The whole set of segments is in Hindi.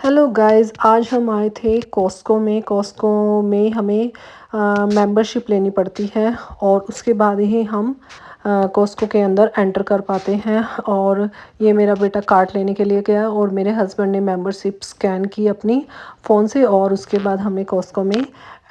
हेलो गाइस, आज हम आए थे कॉस्को में हमें मेंबरशिप लेनी पड़ती है और उसके बाद ही हम कॉस्को के अंदर एंटर कर पाते हैं। और ये मेरा बेटा कार्ड लेने के लिए गया और मेरे हस्बैंड ने मेंबरशिप स्कैन की अपनी फ़ोन से और उसके बाद हमें कॉस्को में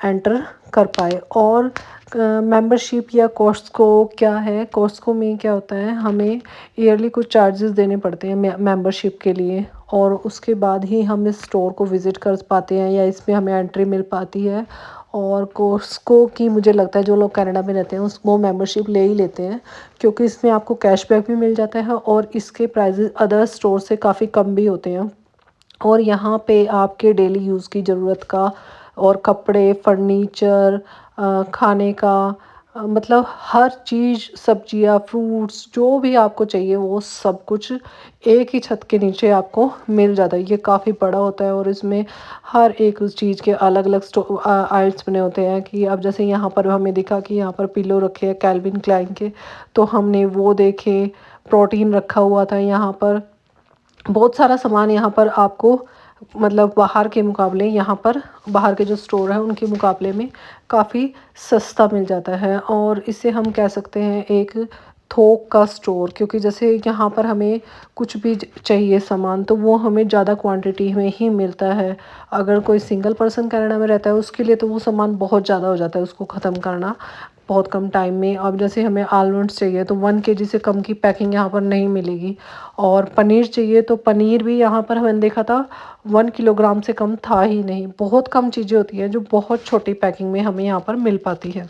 एंटर कर पाए। और मेंबरशिप या कॉस्को क्या है, कॉस्को में क्या होता है, हमें ईयरली कुछ चार्जेस देने पड़ते हैं मेंबरशिप के लिए और उसके बाद ही हम इस स्टोर को विज़िट कर पाते हैं या इसमें हमें एंट्री मिल पाती है। और कॉस्को की मुझे लगता है जो लोग कनाडा में रहते हैं वो मेंबरशिप ले ही लेते हैं, क्योंकि इसमें आपको कैशबैक भी मिल जाता है और इसके प्राइजेस अदर स्टोर से काफ़ी कम भी होते हैं। और यहाँ पे आपके डेली यूज़ की ज़रूरत का और कपड़े, फर्नीचर, खाने का, मतलब हर चीज़, सब्जियाँ, फ्रूट्स, जो भी आपको चाहिए वो सब कुछ एक ही छत के नीचे आपको मिल जाता है। ये काफ़ी बड़ा होता है और इसमें हर एक उस चीज़ के अलग अलग आइल्स बने होते हैं। कि अब जैसे यहाँ पर हमें दिखा कि यहाँ पर पिलो रखे हैं कैल्विन क्लाइन के, तो हमने वो देखे। प्रोटीन रखा हुआ था यहाँ पर, बहुत सारा सामान यहाँ पर आपको, मतलब बाहर के मुकाबले यहाँ पर, बाहर के जो स्टोर है उनके मुकाबले में काफ़ी सस्ता मिल जाता है। और इसे हम कह सकते हैं एक थोक का स्टोर, क्योंकि जैसे यहाँ पर हमें कुछ भी चाहिए सामान तो वो हमें ज़्यादा क्वांटिटी में ही मिलता है। अगर कोई सिंगल पर्सन कनाडा में रहता है उसके लिए तो वो सामान बहुत ज़्यादा हो जाता है उसको ख़त्म करना बहुत कम टाइम में। अब जैसे हमें आलमंड्स चाहिए तो 1 kg से कम की पैकिंग यहाँ पर नहीं मिलेगी। और पनीर चाहिए तो पनीर भी यहाँ पर मैंने देखा था 1 किलोग्राम से कम था ही नहीं। बहुत कम चीज़ें होती हैं जो बहुत छोटी पैकिंग में हमें यहाँ पर मिल पाती है।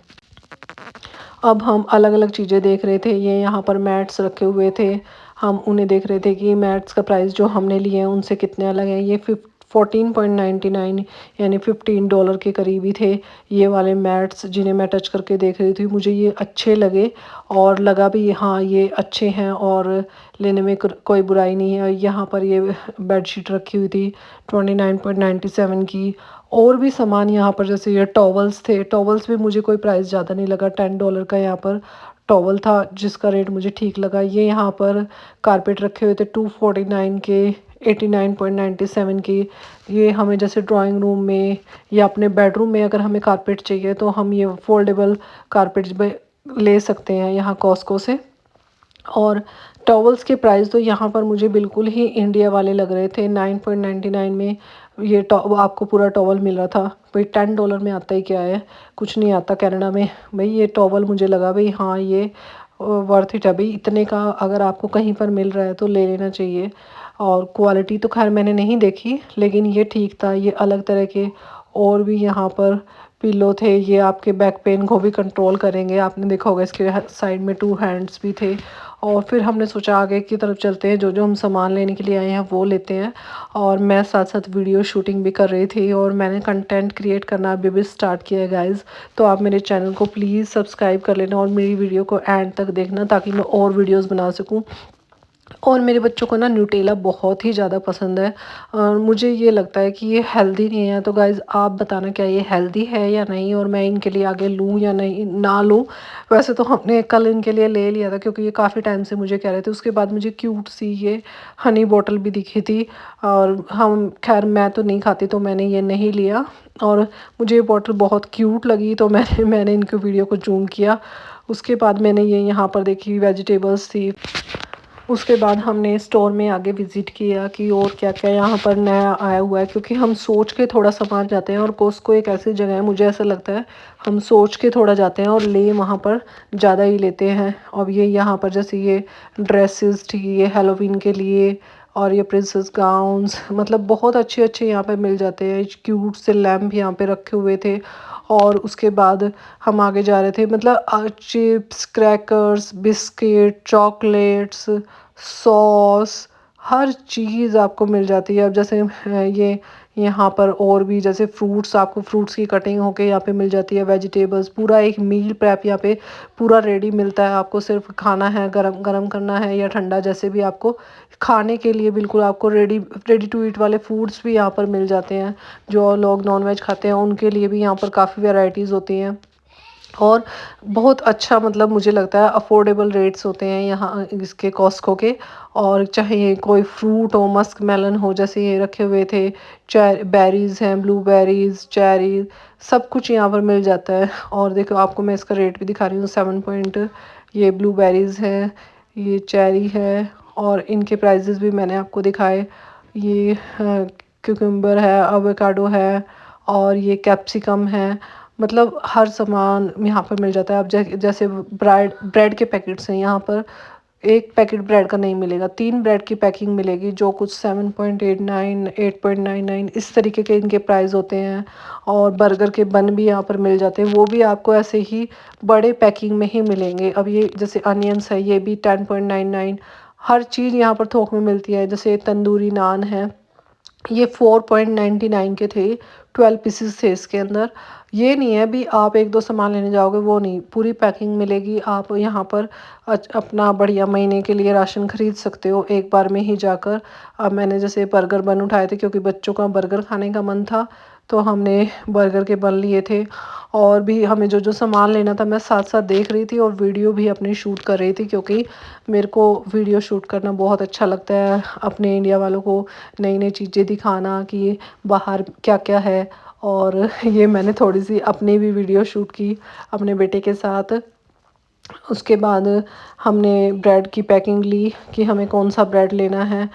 अब हम अलग अलग चीज़ें देख रहे थे, ये यहाँ पर मैट्स रखे हुए थे, हम उन्हें देख रहे थे कि मैट्स का प्राइस जो हमने लिए हैं उनसे कितने अलग हैं। ये 14.99 यानी $15 के करीब ही थे ये वाले मैट्स, जिन्हें मैं टच करके देख रही थी। मुझे ये अच्छे लगे और लगा भी हाँ ये अच्छे हैं और लेने में कोई बुराई नहीं है। यहाँ पर ये बेडशीट रखी हुई थी 29.97 की। और भी सामान यहाँ पर, जैसे ये टॉवल्स थे, टॉवल्स भी मुझे कोई प्राइस ज़्यादा नहीं लगा। $10 का यहाँ पर टॉवल था जिसका रेट मुझे ठीक लगा। ये यहाँ पर कारपेट रखे हुए थे 249 के, 89.97 की। ये हमें जैसे ड्राइंग रूम में या अपने बेडरूम में अगर हमें कारपेट चाहिए तो हम ये फोल्डेबल कारपेट ले सकते हैं यहाँ कॉस्को से। और टॉवल्स के प्राइस तो यहाँ पर मुझे बिल्कुल ही इंडिया वाले लग रहे थे। 9.99 में ये आपको पूरा टॉवल मिल रहा था। भाई $10 में आता ही क्या है, कुछ नहीं आता कनाडा में। भाई ये टॉवल मुझे लगा भाई हाँ ये वर्थ इट है। भाई इतने का अगर आपको कहीं पर मिल रहा है तो ले लेना चाहिए। और क्वालिटी तो खैर मैंने नहीं देखी, लेकिन ये ठीक था। ये अलग तरह के और भी यहाँ पर पिलो थे, ये आपके बैक पेन को भी कंट्रोल करेंगे। आपने देखा होगा इसके साइड में 2 हैंड्स भी थे। और फिर हमने सोचा आगे की तरफ चलते हैं, जो जो हम सामान लेने के लिए आए हैं वो लेते हैं। और मैं साथ साथ वीडियो शूटिंग भी कर रही थी और मैंने कंटेंट क्रिएट करना अभी भी स्टार्ट किया है गाइज़। तो आप मेरे चैनल को प्लीज़ सब्सक्राइब कर लेना और मेरी वीडियो को एंड तक देखना ताकि मैं और वीडियोज़ बना सकूँ। और मेरे बच्चों को ना न्यूटेला बहुत ही ज़्यादा पसंद है और मुझे ये लगता है कि ये हेल्दी नहीं है। तो गाइज़ आप बताना क्या ये हेल्दी है या नहीं, और मैं इनके लिए आगे लूँ या नहीं ना लूँ। वैसे तो हमने कल इनके लिए ले लिया था क्योंकि ये काफ़ी टाइम से मुझे कह रहे थे। उसके बाद मुझे क्यूट सी ये हनी बॉटल भी दिखी थी और हम खैर मैं तो नहीं खाती तो मैंने ये नहीं लिया। और मुझे ये बॉटल बहुत क्यूट लगी तो मैंने इनके वीडियो को जूम किया। उसके बाद मैंने ये यहाँ पर देखी वेजिटेबल्स थी। उसके बाद हमने स्टोर में आगे विज़िट किया कि और क्या क्या यहाँ पर नया आया हुआ है, क्योंकि हम सोच के थोड़ा सामान जाते हैं। और कॉस्को एक ऐसी जगह है, मुझे ऐसा लगता है हम सोच के थोड़ा जाते हैं और ले वहाँ पर ज़्यादा ही लेते हैं। अब ये यहाँ पर जैसे ये ड्रेसेस थी, ये हेलोवीन के लिए, और ये प्रिंसेस गाउन्स, मतलब बहुत अच्छे अच्छे यहाँ पे मिल जाते हैं। क्यूट से लैम्प यहाँ पे रखे हुए थे। और उसके बाद हम आगे जा रहे थे, मतलब chips, crackers, biscuit, chocolates, sauce, हर चीज़ आपको मिल जाती है। अब जैसे ये यहाँ पर और भी जैसे फ्रूट्स, आपको फ्रूट्स की कटिंग होके यहाँ पे मिल जाती है। वेजिटेबल्स, पूरा एक मील प्रेप यहाँ पे पूरा रेडी मिलता है। आपको सिर्फ खाना है, गरम गरम करना है या ठंडा, जैसे भी आपको खाने के लिए बिल्कुल आपको रेडी टू ईट वाले फूड्स भी यहाँ पर मिल जाते हैं। जो लोग नॉन वेज खाते हैं उनके लिए भी यहाँ पर काफ़ी वैरायटीज़ होती हैं। और बहुत अच्छा मतलब मुझे लगता है अफोर्डेबल रेट्स होते हैं यहाँ इसके कॉस्को के। और चाहे ये कोई फ्रूट हो, मस्क मेलन हो, जैसे ये रखे हुए थे, बेरीज़ हैं, ब्लूबेरीज़, चेरीज, सब कुछ यहाँ पर मिल जाता है। और देखो आपको मैं इसका रेट भी दिखा रही हूँ, 7 पॉइंट। ये ब्लूबेरीज़ है, ये चेरी है, और इनके प्राइजेस भी मैंने आपको दिखाए। ये क्यूकम्बर है, एवोकाडो है, और ये कैप्सिकम है। मतलब हर सामान यहाँ पर मिल जाता है। अब जैसे ब्रेड के पैकेट्स हैं यहाँ पर, एक पैकेट ब्रेड का नहीं मिलेगा, 3 ब्रेड की पैकिंग मिलेगी, जो कुछ 7.89, 8.99 इस तरीके के इनके प्राइस होते हैं। और बर्गर के बन भी यहाँ पर मिल जाते हैं, वो भी आपको ऐसे ही बड़े पैकिंग में ही मिलेंगे। अब ये जैसे अनियंस है, ये भी 10.99। हर चीज़ यहाँ पर थोक में मिलती है। जैसे तंदूरी नान है, ये 4.99 के थे, 12 पीसेस थे इसके अंदर। ये नहीं है भी आप एक दो सामान लेने जाओगे, वो नहीं, पूरी पैकिंग मिलेगी। आप यहाँ पर अपना बढ़िया महीने के लिए राशन खरीद सकते हो एक बार में ही जाकर। अब मैंने जैसे बर्गर बन उठाए थे, क्योंकि बच्चों का बर्गर खाने का मन था, तो हमने बर्गर के बन लिए थे। और भी हमें जो जो सामान लेना था, मैं साथ साथ देख रही थी और वीडियो भी अपनी शूट कर रही थी, क्योंकि मेरे को वीडियो शूट करना बहुत अच्छा लगता है, अपने इंडिया वालों को नई नई चीज़ें दिखाना कि बाहर क्या क्या है। और ये मैंने थोड़ी सी अपनी भी वीडियो शूट की अपने बेटे के साथ। उसके बाद हमने ब्रेड की पैकिंग ली कि हमें कौन सा ब्रेड लेना है।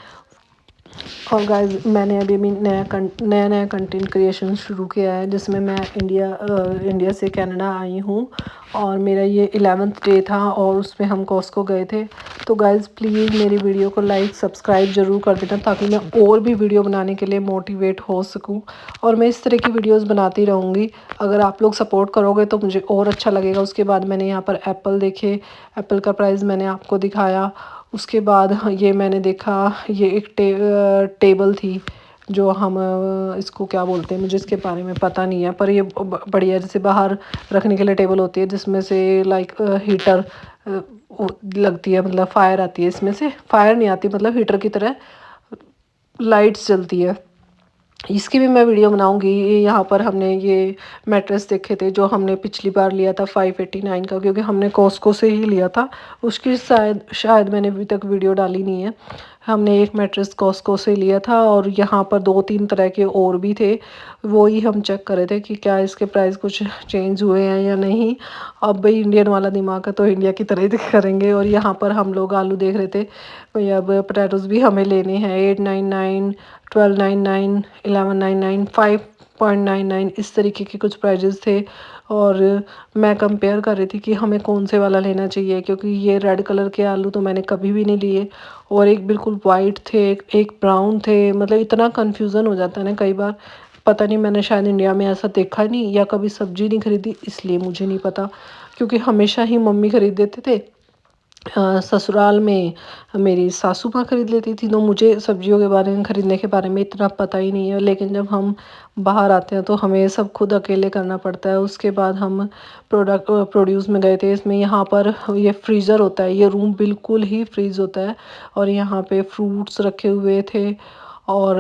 और गाइस मैंने अभी भी नया नया कंटेंट क्रिएशन शुरू किया है, जिसमें मैं इंडिया से कनाडा आई हूँ। और मेरा ये 11th डे था, और उसमें हम कॉस्को गए थे। तो गाइस प्लीज़ मेरी वीडियो को लाइक सब्सक्राइब ज़रूर कर देना, ताकि मैं और भी वीडियो बनाने के लिए मोटिवेट हो सकूँ। और मैं इस तरह की वीडियोस बनाती रहूँगी। अगर आप लोग सपोर्ट करोगे तो मुझे और अच्छा लगेगा। उसके बाद मैंने यहाँ पर एप्पल देखे, एप्पल का प्राइस मैंने आपको दिखाया। उसके बाद ये मैंने देखा, ये एक टेबल थी, जो हम इसको क्या बोलते हैं, मुझे इसके बारे में पता नहीं है, पर ये बढ़िया, जैसे बाहर रखने के लिए टेबल होती है, जिसमें से लाइक हीटर लगती है, मतलब फायर आती है इसमें से, फायर नहीं आती, मतलब हीटर की तरह लाइट्स जलती है। इसकी भी मैं वीडियो बनाऊंगी। यहाँ पर हमने ये मैट्रेस देखे थे, जो हमने पिछली बार लिया था 589 का, क्योंकि हमने कॉस्को से ही लिया था। उसकी शायद शायद मैंने अभी तक वीडियो डाली नहीं है। हमने एक मैट्रेस कॉस्को से लिया था, और यहाँ पर 2-3 तरह के और भी थे। वो ही हम चेक कर रहे थे कि क्या इसके प्राइस कुछ चेंज हुए हैं या नहीं। अब भाई इंडियन वाला दिमाग है, तो इंडिया की तरह ही करेंगे। और यहाँ पर हम लोग आलू देख रहे थे भाई। अब पोटैटोज़ भी हमें लेने हैं, 899, 1299, 1199, 5.99 इस तरीके के कुछ प्राइजेस थे। और मैं कंपेयर कर रही थी कि हमें कौन से वाला लेना चाहिए, क्योंकि ये रेड कलर के आलू तो मैंने कभी भी नहीं लिए, और एक बिल्कुल वाइट थे, एक ब्राउन थे। मतलब इतना कन्फ्यूज़न हो जाता है ना कई बार। पता नहीं, मैंने शायद इंडिया में ऐसा देखा नहीं, या कभी सब्ज़ी नहीं खरीदी, इसलिए मुझे नहीं पता। क्योंकि हमेशा ही मम्मी खरीद देते थे। ससुराल में मेरी सासू माँ खरीद लेती थी, तो मुझे सब्जियों के बारे में, ख़रीदने के बारे में इतना पता ही नहीं है। लेकिन जब हम बाहर आते हैं तो हमें सब खुद अकेले करना पड़ता है। उसके बाद हम प्रोड्यूस में गए थे। इसमें यहाँ पर ये फ्रीज़र होता है, ये रूम बिल्कुल ही फ्रीज़ होता है। और यहाँ पे फ्रूट्स रखे हुए थे, और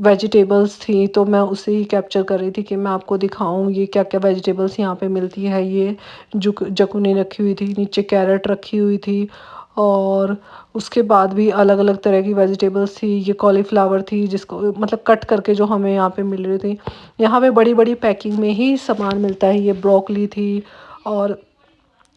वेजिटेबल्स थी, तो मैं उसे ही कैप्चर कर रही थी कि मैं आपको दिखाऊं ये क्या क्या वेजिटेबल्स यहाँ पे मिलती है। ये जकुनी रखी हुई थी, नीचे कैरेट रखी हुई थी, और उसके बाद भी अलग अलग तरह की वेजिटेबल्स थी। ये कॉलीफ्लावर थी, जिसको मतलब कट करके जो हमें यहाँ पे मिल रही थी। यहाँ पे बड़ी बड़ी पैकिंग में ही सामान मिलता है। ये ब्रोकली थी, और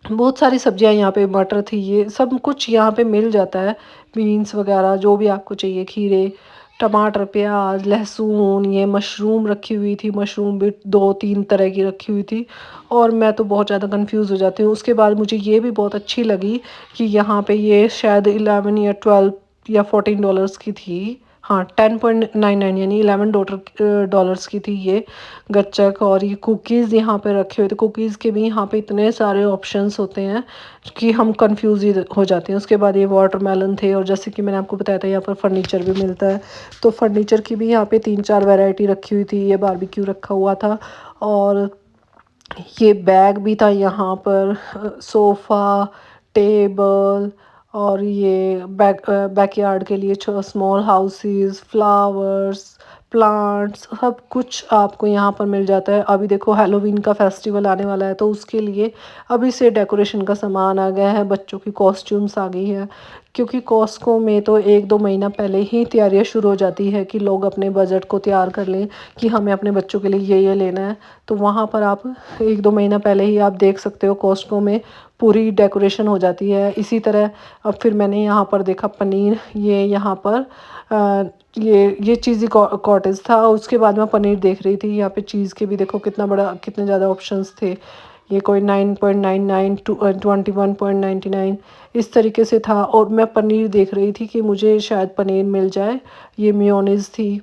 बहुत सारी सब्जियां यहाँ पे, मटर थी, ये सब कुछ यहाँ पे मिल जाता है। बीन्स वगैरह जो भी आपको चाहिए, खीरे, टमाटर, प्याज, लहसुन, ये मशरूम रखी हुई थी, मशरूम भी 2-3 तरह की रखी हुई थी। और मैं तो बहुत ज़्यादा कंफ्यूज हो जाती हूँ। उसके बाद मुझे ये भी बहुत अच्छी लगी कि यहाँ पे ये शायद 11 या 12 या $14 की थी। हाँ, 10.99 यानी $11 की थी ये गच्चक। और ये कुकीज़ यहाँ पे रखे हुए थे। कुकीज़ के भी यहाँ पे इतने सारे ऑप्शंस होते हैं कि हम कंफ्यूज ही हो जाते हैं। उसके बाद ये वाटरमेलन थे, और जैसे कि मैंने आपको बताया था, यहाँ पर फर्नीचर भी मिलता है। तो फर्नीचर की भी यहाँ पे 3-4 वैरायटी रखी हुई थी। ये बारबेक्यू रखा हुआ था, और ये बैग भी था यहाँ पर, सोफ़ा, टेबल, और ये बैकयार्ड के लिए स्मॉल हाउसेस, फ्लावर्स, प्लांट्स सब कुछ आपको यहाँ पर मिल जाता है। अभी देखो हैलोवीन का फेस्टिवल आने वाला है, तो उसके लिए अभी से डेकोरेशन का सामान आ गया है, बच्चों की कॉस्ट्यूम्स आ गई है। क्योंकि कॉस्को में तो 1-2 महीना पहले ही तैयारियां शुरू हो जाती है कि लोग अपने बजट को तैयार कर लें कि हमें अपने बच्चों के लिए ये लेना है। तो वहाँ पर आप 1-2 महीना पहले ही आप देख सकते हो कॉस्को में पूरी डेकोरेशन हो जाती है। इसी तरह अब फिर मैंने यहाँ पर देखा पनीर, ये यहाँ पर ये चीज़ी कॉटेज था। उसके बाद मैं पनीर देख रही थी, यहाँ पे चीज़ के भी देखो कितना बड़ा, कितने ज़्यादा ऑप्शंस थे। ये कोई 9.99 टू 21.99 इस तरीके से था। और मैं पनीर देख रही थी कि मुझे शायद पनीर मिल जाए। ये मेयोनीज़ थी।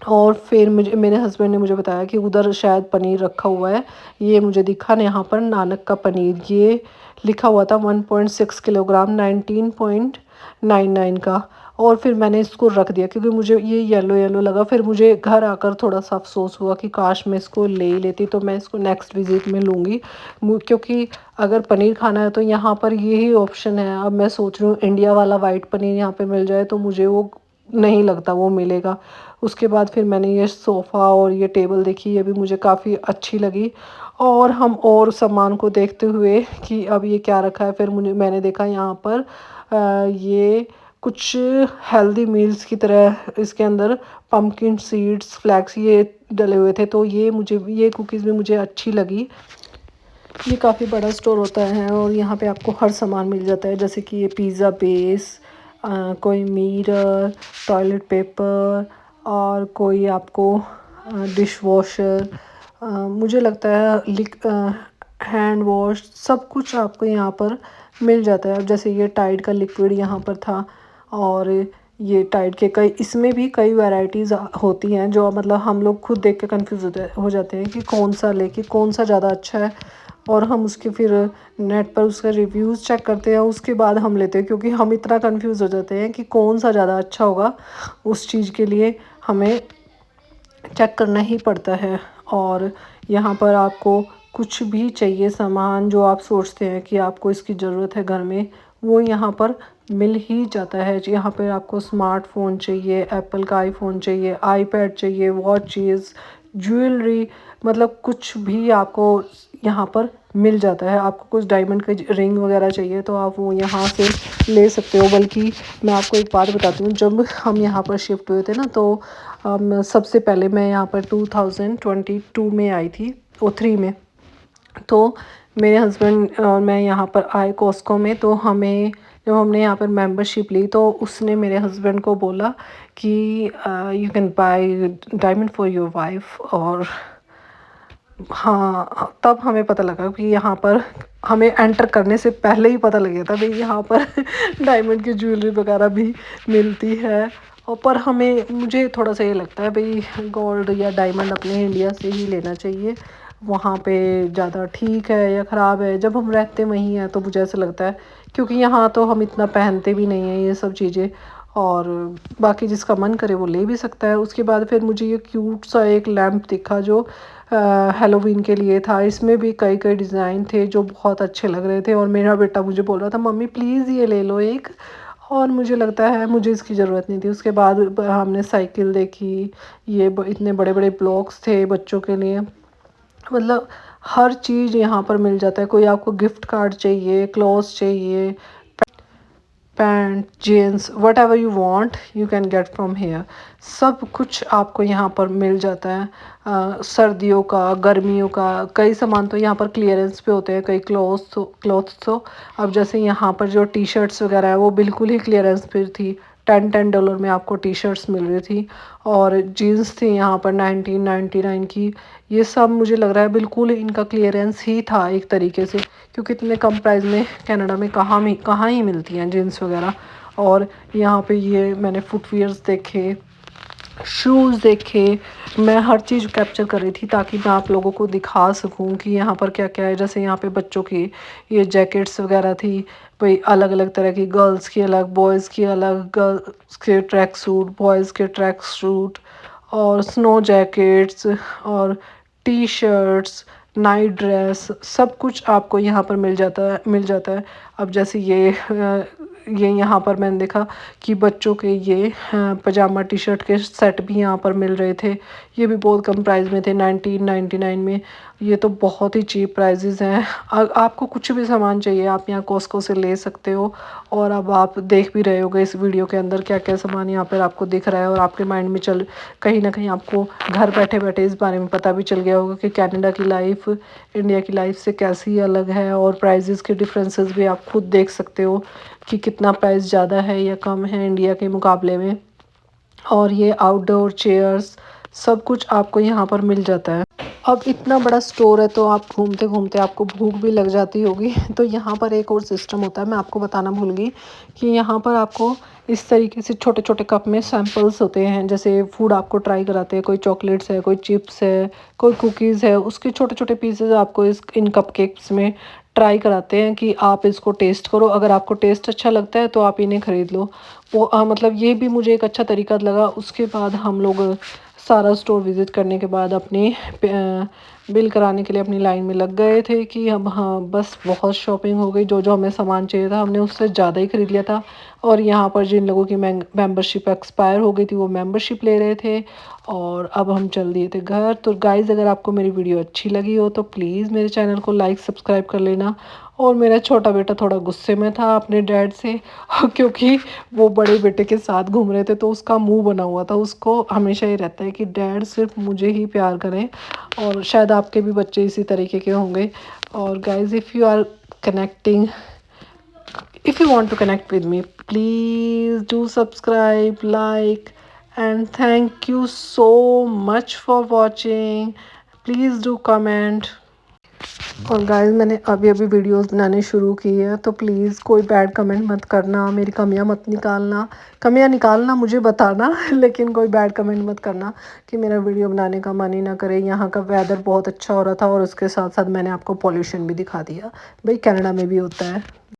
और फिर मुझे मेरे हस्बैंड ने मुझे बताया कि उधर शायद पनीर रखा हुआ है। ये मुझे दिखा न यहाँ पर नानक का पनीर, ये लिखा हुआ था 1.6 किलोग्राम 19.99 का। और फिर मैंने इसको रख दिया क्योंकि मुझे ये येलो येलो लगा। फिर मुझे घर आकर थोड़ा सा अफसोस हुआ कि काश मैं इसको ले ही लेती, तो मैं इसको नेक्स्ट विज़िट में लूँगी। क्योंकि अगर पनीर खाना है तो यहाँ पर यही ऑप्शन है। अब मैं सोच रही हूँ इंडिया वाला वाइट पनीर यहाँ पे मिल जाए, तो मुझे वो नहीं लगता वो मिलेगा। उसके बाद फिर मैंने ये सोफ़ा और ये टेबल देखी, ये भी मुझे काफ़ी अच्छी लगी। और हम और सामान को देखते हुए कि अब ये क्या रखा है, फिर मैंने देखा यहाँ पर ये कुछ हेल्दी मील्स की तरह इसके अंदर पम्पकिन सीड्स, फ्लैक्स ये डले हुए थे। तो ये कुकीज़ भी मुझे अच्छी लगी। ये काफ़ी बड़ा स्टोर होता है और यहाँ पे आपको हर सामान मिल जाता है, जैसे कि ये पिज़्ज़ा बेस, कोई मिरर, टॉयलेट पेपर और कोई आपको डिश वॉशर, मुझे लगता है हैंड वॉश, सब कुछ आपको यहाँ पर मिल जाता है। अब जैसे ये टाइड का लिक्विड यहाँ पर था। और ये टाइड के कई, इसमें भी कई वैरायटीज़ होती हैं जो मतलब हम लोग खुद देख के कंफ्यूज हो जाते हैं कि कौन सा लेके कौन सा ज़्यादा अच्छा है। और हम उसके फिर नेट पर उसका रिव्यूज़ चेक करते हैं, उसके बाद हम लेते हैं। क्योंकि हम इतना कंफ्यूज हो जाते हैं कि कौन सा ज़्यादा अच्छा होगा, उस चीज़ के लिए हमें चेक करना ही पड़ता है। और यहाँ पर आपको कुछ भी चाहिए सामान जो आप सोचते हैं कि आपको इसकी ज़रूरत है घर में, वो यहाँ पर मिल ही जाता है। यहाँ पर आपको स्मार्टफ़ोन चाहिए, एप्पल का आईफ़ोन चाहिए, आईपैड चाहिए, वॉचेस, ज्वेलरी, मतलब कुछ भी आपको यहाँ पर मिल जाता है। आपको कुछ डायमंड के रिंग वगैरह चाहिए तो आप वो यहाँ से ले सकते हो। बल्कि मैं आपको एक बात बताती हूँ, जब हम यहाँ पर शिफ्ट हुए थे ना, तो सबसे पहले मैं यहाँ पर 2022 में आई थी, ओ 3 में। तो मेरे हस्बैंड और मैं यहाँ पर आए कॉस्को में। तो जब हमने यहाँ पर मेंबरशिप ली तो उसने मेरे हस्बैंड को बोला कि you can buy diamond for your wife. और हाँ, तब हमें पता लगा कि यहाँ पर हमें एंटर करने से पहले ही पता लग गया था भाई यहाँ पर डायमंड की ज्वेलरी वगैरह भी मिलती है। और पर मुझे थोड़ा सा ये लगता है भाई गोल्ड या डायमंड अपने इंडिया से ही लेना चाहिए। वहाँ पे ज़्यादा ठीक है या ख़राब है, जब हम रहते वहीं हैं तो मुझे ऐसा लगता है। क्योंकि यहाँ तो हम इतना पहनते भी नहीं हैं ये सब चीज़ें। और बाकी जिसका मन करे वो ले भी सकता है। उसके बाद फिर मुझे ये क्यूट सा एक लैम्प दिखा जो हेलोवीन के लिए था। इसमें भी कई कई डिज़ाइन थे जो बहुत अच्छे लग रहे थे। और मेरा बेटा मुझे बोल रहा था मम्मी प्लीज़ ये ले लो एक। और मुझे लगता है मुझे इसकी ज़रूरत नहीं थी। उसके बाद हमने साइकिल देखी, ये इतने बड़े बड़े ब्लॉक्स थे बच्चों के लिए। मतलब हर चीज़ यहाँ पर मिल जाता है। कोई आपको गिफ्ट कार्ड चाहिए, क्लॉथ्स चाहिए, pant, jeans, whatever you want you can get from here. सब कुछ आपको यहाँ पर मिल जाता है। सर्दियों का, गर्मियों का, कई सामान तो यहाँ पर क्लियरेंस पे होते हैं, कई क्लॉथ्स तो अब जैसे यहाँ पर जो टी शर्ट्स वगैरह है वो बिल्कुल ही क्लियरेंस पे थी। $10 में आपको टी शर्ट्स मिल रही थी। और जीन्स थी यहाँ पर 1999 की। ये सब मुझे लग रहा है बिल्कुल इनका क्लियरेंस ही था एक तरीके से। क्योंकि इतने कम प्राइस में कनाडा में कहाँ ही मिलती हैं जीन्स वगैरह। और यहाँ पे ये मैंने फुटवियर्स देखे, शूज़ देखे। मैं हर चीज़ कैप्चर कर रही थी ताकि मैं आप लोगों को दिखा सकूं कि यहाँ पर क्या क्या है। जैसे यहाँ पे बच्चों की ये जैकेट्स वगैरह थी भाई, अलग अलग तरह की, गर्ल्स की अलग, बॉयज़ की अलग, गर्ल्स के ट्रैक सूट, बॉयज़ के ट्रैक सूट, और स्नो जैकेट्स और टी शर्ट्स, नाइट ड्रेस, सब कुछ आपको यहाँ पर मिल जाता है। अब जैसे ये यहाँ पर मैंने देखा कि बच्चों के ये पजामा टी शर्ट के सेट भी यहाँ पर मिल रहे थे। ये भी बहुत कम प्राइस में थे, 1999 में। ये तो बहुत ही चीप प्राइजेज़ हैं। आपको कुछ भी सामान चाहिए आप यहाँ कॉस्को से ले सकते हो। और अब आप देख भी रहे होगे इस वीडियो के अंदर क्या क्या सामान यहाँ पर आपको दिख रहा है, और आपके माइंड में चल कहीं ना कहीं आपको घर बैठे बैठे इस बारे में पता भी चल गया होगा कि कनाडा की लाइफ इंडिया की लाइफ से कैसी अलग है। और प्राइजेज़ के डिफरेंसेस भी आप खुद देख सकते हो कि कितना प्राइस ज़्यादा है या कम है इंडिया के मुकाबले में। और ये आउटडोर चेयर्स सब कुछ आपको यहाँ पर मिल जाता है। अब इतना बड़ा स्टोर है तो आप घूमते घूमते आपको भूख भी लग जाती होगी। तो यहाँ पर एक और सिस्टम होता है, मैं आपको बताना भूल गई कि यहाँ पर आपको इस तरीके से छोटे छोटे कप में सैम्पल्स होते हैं। जैसे फूड आपको ट्राई कराते हैं, कोई चॉकलेट्स है, कोई चिप्स है, कोई कुकीज़ है, उसके छोटे छोटे पीसेज आपको इन कप केक्स में ट्राई कराते हैं कि आप इसको टेस्ट करो। अगर आपको टेस्ट अच्छा लगता है तो आप इन्हें ख़रीद लो। वो मतलब ये भी मुझे एक अच्छा तरीका लगा। उसके बाद हम लोग सारा स्टोर विज़िट करने के बाद अपनी बिल कराने के लिए अपनी लाइन में लग गए थे कि अब हाँ बस बहुत शॉपिंग हो गई। जो जो हमें सामान चाहिए था हमने उससे ज़्यादा ही ख़रीद लिया था। और यहाँ पर जिन लोगों की मेंबरशिप एक्सपायर हो गई थी वो मेंबरशिप ले रहे थे। और अब हम चल दिए थे घर। तो गाइज़ अगर आपको मेरी वीडियो अच्छी लगी हो तो प्लीज़ मेरे चैनल को लाइक सब्सक्राइब कर लेना। और मेरा छोटा बेटा थोड़ा गुस्से में था अपने डैड से क्योंकि वो बड़े बेटे के साथ घूम रहे थे तो उसका मुंह बना हुआ था। उसको हमेशा ही रहता है कि डैड सिर्फ मुझे ही प्यार करें। और शायद आपके भी बच्चे इसी तरीके के होंगे। और guys if you are connecting, if you want to connect with me, please do subscribe, like, and thank you so much for watching. Please do comment. और गाइस मैंने अभी अभी वीडियोस बनाने शुरू की है तो प्लीज़ कोई बैड कमेंट मत करना, मेरी कमियां मत निकालना। कमियां निकालना मुझे बताना लेकिन कोई बैड कमेंट मत करना कि मेरा वीडियो बनाने का मन ही ना करे। यहाँ का वेदर बहुत अच्छा हो रहा था और उसके साथ साथ मैंने आपको पॉल्यूशन भी दिखा दिया। भाई कनाडा में भी होता है।